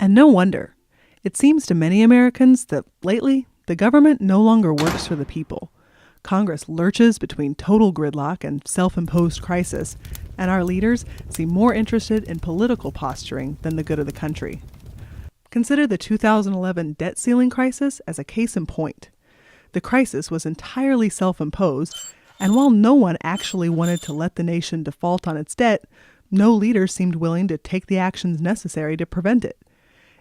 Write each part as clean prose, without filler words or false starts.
And no wonder. It seems to many Americans that lately, the government no longer works for the people. Congress lurches between total gridlock and self-imposed crisis, and our leaders seem more interested in political posturing than the good of the country. Consider the 2011 debt ceiling crisis as a case in point. The crisis was entirely self-imposed, and while no one actually wanted to let the nation default on its debt, no leader seemed willing to take the actions necessary to prevent it.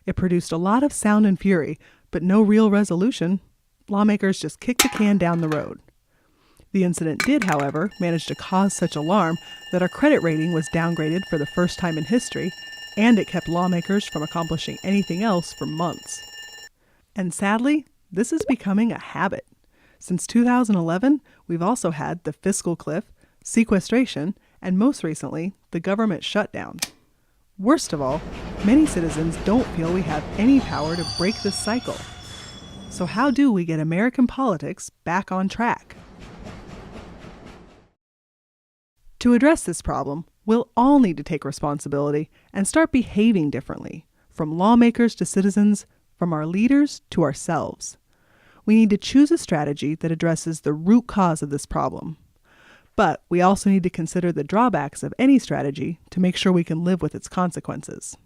It produced a lot of sound and fury, but no real resolution. Lawmakers just kicked the can down the road. The incident did, however, manage to cause such alarm that our credit rating was downgraded for the first time in history, and it kept lawmakers from accomplishing anything else for months. And sadly, this is becoming a habit. Since 2011, we've also had the fiscal cliff, sequestration, and most recently, the government shutdown. Worst of all, many citizens don't feel we have any power to break this cycle. So how do we get American politics back on track? To address this problem, we'll all need to take responsibility and start behaving differently, from lawmakers to citizens, from our leaders to ourselves. We need to choose a strategy that addresses the root cause of this problem. But we also need to consider the drawbacks of any strategy to make sure we can live with its consequences.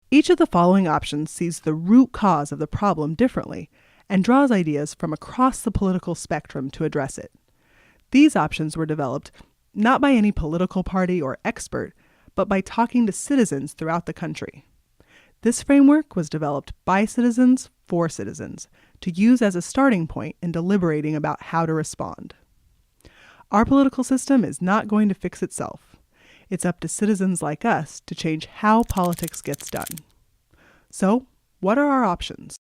Each of the following options sees the root cause of the problem differently and draws ideas from across the political spectrum to address it. These options were developed not by any political party or expert, but by talking to citizens throughout the country. This framework was developed by citizens for citizens to use as a starting point in deliberating about how to respond. Our political system is not going to fix itself. It's up to citizens like us to change how politics gets done. So, what are our options?